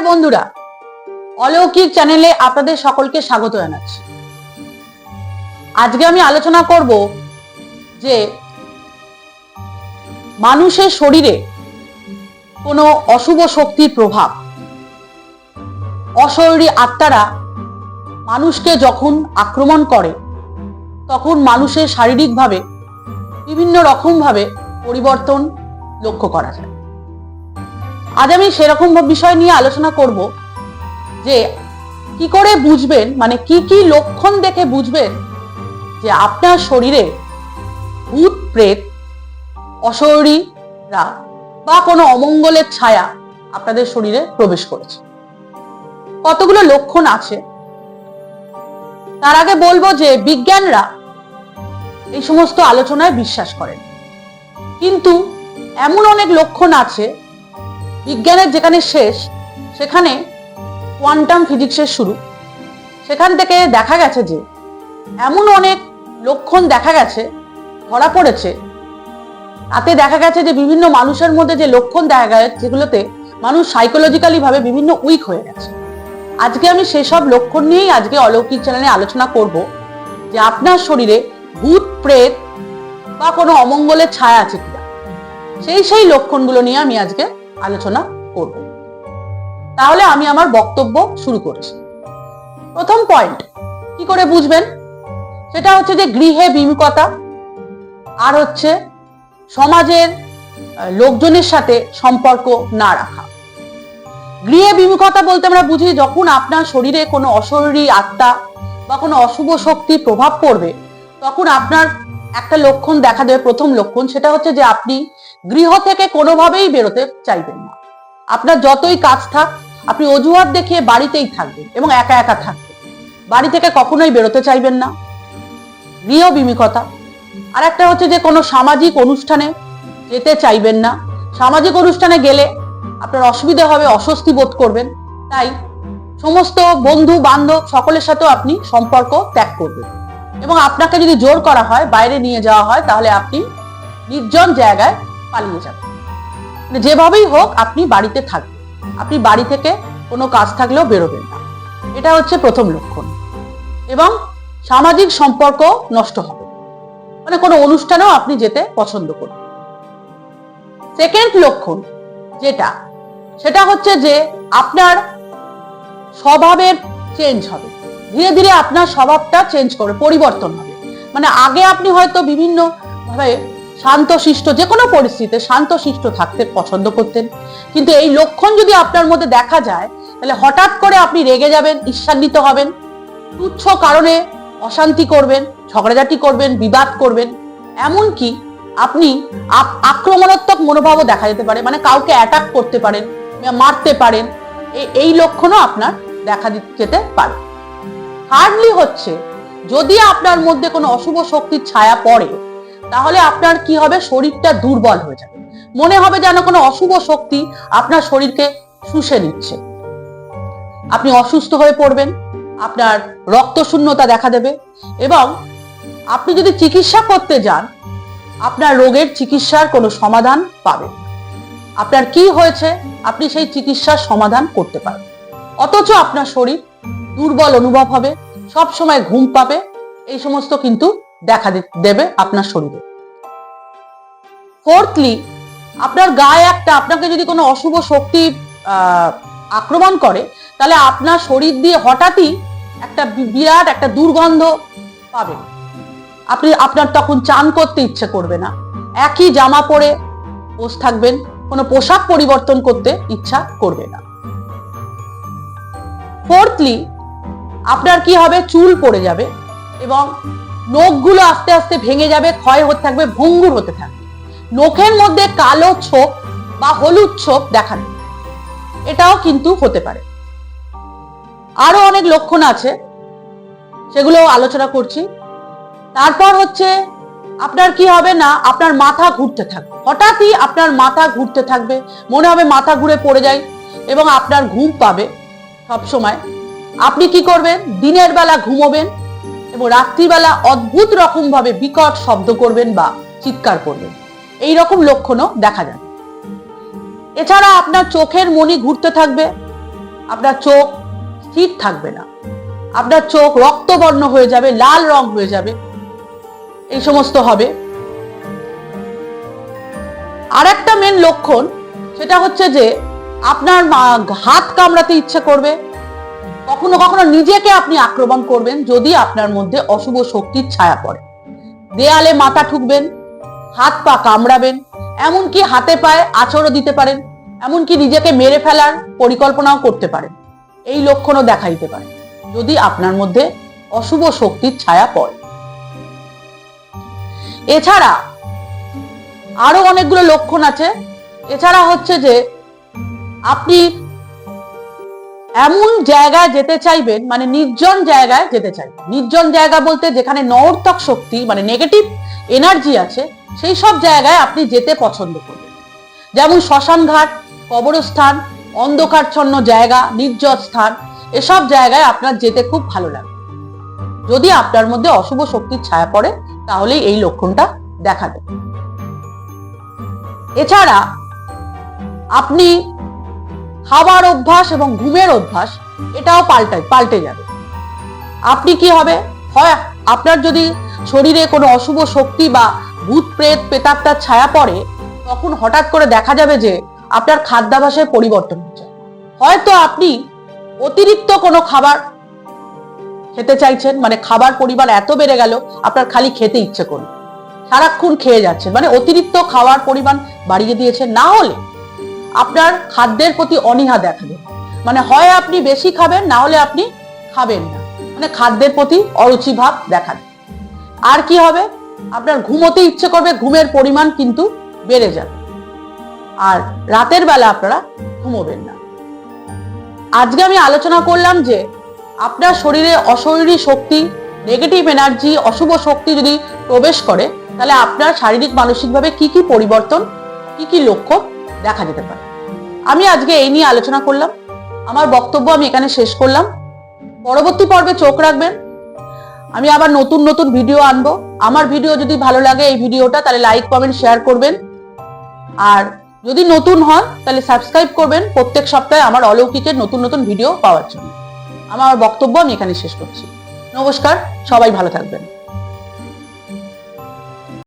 বন্ধুরা, অলৌকিক চ্যানেলে আপনাদের সকলকে স্বাগত জানাচ্ছি। আজকে আমি আলোচনা করব যে মানুষের শরীরে কোনো অশুভ শক্তির প্রভাব, অশরীরী আত্মারা মানুষকে যখন আক্রমণ করে তখন মানুষের শারীরিকভাবে বিভিন্ন রকমভাবে পরিবর্তন লক্ষ্য করা যায়। আজ আমি সেরকম বিষয় নিয়ে আলোচনা করব যে কি করে বুঝবেন, মানে কি কি লক্ষণ দেখে বুঝবেন যে আপনার শরীরে ভূত প্রেত, অশরীরীরা বা কোনো অমঙ্গলের ছায়া আপনাদের শরীরে প্রবেশ করেছে। কতগুলো লক্ষণ আছে। তার আগে বলবো যে বিজ্ঞানরা এই সমস্ত আলোচনায় বিশ্বাস করেন, কিন্তু এমন অনেক লক্ষণ আছে বিজ্ঞানের যেখানে শেষ সেখানে কোয়ান্টাম ফিজিক্সের শুরু। সেখান থেকে দেখা গেছে যে এমন অনেক লক্ষণ দেখা গেছে, ধরা পড়েছে। তাতে দেখা গেছে যে বিভিন্ন মানুষের মধ্যে যে লক্ষণ দেখা গেছে যেগুলোতে মানুষ সাইকোলজিক্যালি ভাবে বিভিন্ন উইক হয়ে গেছে। আজকে আমি সেসব লক্ষণ নিয়েই আজকে অলৌকিক চ্যানেলে আলোচনা করব যে আপনার শরীরে ভূত প্রেত বা কোনো অমঙ্গলের ছায়া আছে কিনা, সেই লক্ষণগুলো নিয়ে আমি আজকে আলোচনা করব। তাহলে আমি আমার বক্তব্য শুরু করছি। প্রথম পয়েন্ট কি করে বুঝবেন, সেটা হচ্ছে যে গৃহে বিমুখতা, আর হচ্ছে সমাজের লোকজনের সাথে সম্পর্ক না রাখা। গৃহে বিমুখতা বলতে আমরা বুঝি যখন আপনার শরীরে কোনো অশরীরী আত্মা বা কোনো অশুভ শক্তির প্রভাব পড়বে তখন আপনার একটা লক্ষণ দেখা দেবে। প্রথম লক্ষণ সেটা হচ্ছে যে আপনি গৃহ থেকে কোনোভাবেই বেরোতে চাইবেন না। আপনার যতই কাজ থাক আপনি অজুহাত দেখিয়ে বাড়িতেই থাকবেন এবং একা একা থাকবেন, বাড়ি থেকে কখনোই বেরোতে চাইবেন না, গৃহ বিমুখতা। আর একটা হচ্ছে যে কোনো সামাজিক অনুষ্ঠানে যেতে চাইবেন না। সামাজিক অনুষ্ঠানে গেলে আপনার অসুবিধা হবে, অস্বস্তি বোধ করবেন, তাই সমস্ত বন্ধু বান্ধব সকলের সাথেও আপনি সম্পর্ক ত্যাগ করবেন। এবং আপনাকে যদি জোর করা হয়, বাইরে নিয়ে যাওয়া হয়, তাহলে আপনি নির্জন জায়গায় পালিয়ে যাবেন। যেভাবেই হোক আপনি বাড়িতে থাকবেন, আপনি বাড়ি থেকে কোনো কাজ থাকলেও বেরোবেন না। এটা হচ্ছে প্রথম লক্ষণ। এবং সামাজিক সম্পর্ক নষ্ট হবে, মানে কোনো অনুষ্ঠানেও আপনি যেতে পছন্দ করবেন। সেকেন্ড লক্ষণ সেটা হচ্ছে যে আপনার স্বভাবের চেঞ্জ হবে। ধীরে ধীরে আপনার স্বভাবটা চেঞ্জ করবে, পরিবর্তন হবে। মানে আগে আপনি হয়তো বিভিন্ন ভাবে শান্তশিষ্ট, যে কোনো পরিস্থিতিতে শান্তশিষ্ট থাকতে পছন্দ করতেন, কিন্তু এই লক্ষণ যদি আপনার মধ্যে দেখা যায় তাহলে হঠাৎ করে আপনি রেগে যাবেন, ঈর্ষান্বিত হবেন, তুচ্ছ কারণে অশান্তি করবেন, ঝগড়াঝাটি করবেন, বিবাদ করবেন, এমনকি আপনি আক্রমণাত্মক মনোভাবও দেখা যেতে পারে, মানে কাউকে অ্যাটাক করতে পারেন, মারতে পারেন। এই লক্ষণও আপনার দেখা যেতে পারে। থার্ডলি হচ্ছে যদি আপনার মধ্যে কোনো অশুভ শক্তির ছায়া পড়ে তাহলে আপনার কি হবে, শরীরটা দুর্বল হয়ে যাবে। মনে হবে যেন কোনো অশুভ শক্তি আপনার শরীরকে শুষে নিচ্ছে। আপনি অসুস্থ হয়ে পড়বেন, আপনার রক্তশূন্যতা দেখা দেবে, এবং আপনি যদি চিকিৎসা করতে যান আপনার রোগের চিকিৎসার কোনো সমাধান পাবেন। আপনার কি হয়েছে আপনি সেই চিকিৎসার সমাধান করতে পারবেন, অথচ আপনার শরীর দুর্বল অনুভব হবে, সব সময় ঘুম পাবে। এই সমস্ত কিন্তু দেখা দেবে আপনার শরীরে। ফোর্থলি, আপনার গায়ে আপনাকে যদি কোনো অশুভ শক্তি আক্রমণ করে তাহলে আপনার শরীর দিয়ে হঠাৎই একটা বিরাট একটা দুর্গন্ধ পাবেন। আপনার তখন চান করতে ইচ্ছে করবে না, একই জামা পরে বসে থাকবেন, কোনো পোশাক পরিবর্তন করতে ইচ্ছা করবে না। ফোর্থলি, আপনার কি হবে, চুল পড়ে যাবে এবং নখগুলো আস্তে আস্তে ভেঙে যাবে, ক্ষয় হতে থাকবে, ভঙ্গুর হতে থাকবে। নখের মধ্যে কালো ছোপ বা হলুদ ছোপ দেখা দেবে, এটাও কিন্তু হতে পারে। আরো অনেক লক্ষণ আছে, সেগুলো আলোচনা করছি। তারপর হচ্ছে আপনার কি হবে না, আপনার মাথা ঘুরতে থাকবে, হঠাৎই আপনার মাথা ঘুরতে থাকবে, মনে হবে মাথা ঘুরে পড়ে যায়, এবং আপনার ঘুম পাবে সব সময়। আপনি কি করবেন, দিনের বেলা ঘুমোবেন এবং রাত্রিবেলা অদ্ভুত রকম ভাবে বিকট শব্দ করবেন বা চিৎকার করবেন। এই রকম লক্ষণও দেখা যাবে। এছাড়া আপনার চোখের মনি ঘুরতে থাকবে, আপনার চোখ স্থির থাকবে না, আপনার চোখ রক্তবর্ণ হয়ে যাবে, লাল রং হয়ে যাবে, এই সমস্ত হবে। আর একটা মেন লক্ষণ সেটা হচ্ছে যে আপনার হাত কামড়াতে ইচ্ছে করবে, কখনো কখনো নিজেকে আপনি আক্রমণ করবেন যদি আপনার মধ্যে অশুভ শক্তির ছায়া পড়ে। দেয়ালে মাথা ঠুকবেন, হাত পা কামড়াবেন, এমনকি হাতে পায়ে আঁচড়ও দিতে পারেন, এমনকি নিজেকে মেরে ফেলার পরিকল্পনাও করতে পারেন। এই লক্ষণও দেখা দিতে পারে যদি আপনার মধ্যে অশুভ শক্তির ছায়া পড়ে। এছাড়া আরো অনেকগুলো লক্ষণ আছে। এছাড়া হচ্ছে যে আপনি এমন জায়গায় যেতে চাইবেন, মানে নির্জন জায়গায় যেতে চাইবেন। নির্জন জায়গা বলতে যেখানে নওরতক শক্তি মানে নেগেটিভ এনার্জি আছে, সেই সব জায়গায় আপনি যেতে পছন্দ করবেন। যেমন শ্মশানঘাট, কবরস্থান, অন্ধকারচ্ছন্ন জায়গা, নির্জন স্থান, এসব জায়গায় আপনার যেতে খুব ভালো লাগে। যদি আপনার মধ্যে অশুভ শক্তির ছায়া পড়ে তাহলেই এই লক্ষণটা দেখা দেবে। এছাড়া আপনি খাবার অভ্যাস এবং ঘুমের অভ্যাস এটাও পাল্টে যাবে। আপনি কি হবে, হয় আপনার যদি শরীরে কোনো অশুভ শক্তি বা ভূত প্রেত প্রেতাত্মার ছায়া পড়ে, তখন হঠাৎ করে দেখা যাবে যে আপনার খাদ্যাভ্যাসের পরিবর্তন হচ্ছে। হয়তো আপনি অতিরিক্ত কোনো খাবার খেতে চাইছেন, মানে খাবার পরিমাণ এত বেড়ে গেল আপনার খালি খেতে ইচ্ছে করবে, সারাক্ষণ খেয়ে যাচ্ছেন, মানে অতিরিক্ত খাওয়ার পরিমাণ বাড়িয়ে দিয়েছেন। না হলে আপনার খাদ্যের প্রতি অনীহা দেখা দেবে, মানে হয় আপনি বেশি খাবেন, না হলে আপনি খাবেন না, মানে খাদ্যের প্রতি অরুচি ভাব দেখা দেবে। আর কি হবে, আপনার ঘুমোতে ইচ্ছে করবে, ঘুমের পরিমাণ কিন্তু বেড়ে যাবে, আর রাতের বেলা আপনারা ঘুমোবেন না। আজকে আমি আলোচনা করলাম যে আপনার শরীরে অশরীরী শক্তি, নেগেটিভ এনার্জি, অশুভ শক্তি যদি প্রবেশ করে তাহলে আপনার শারীরিক মানসিকভাবে কি কি পরিবর্তন, কি কি লক্ষণ দেখা যেতে পারে। আমি আজকে এই নিয়ে আলোচনা করলাম। আমার বক্তব্য আমি এখানে শেষ করলাম। পরবর্তী পর্বে চোখ রাখবেন, আমি আবার নতুন নতুন ভিডিও আনবো। আমার ভিডিও যদি ভালো লাগে এই ভিডিওটা, তাহলে লাইক কমেন্ট শেয়ার করবেন, আর যদি নতুন হন তাহলে সাবস্ক্রাইব করবেন প্রত্যেক সপ্তাহে আমার অলৌকিকের নতুন নতুন ভিডিও পাওয়ার জন্য। আমার বক্তব্য আমি এখানে শেষ করছি। নমস্কার, সবাই ভালো থাকবেন।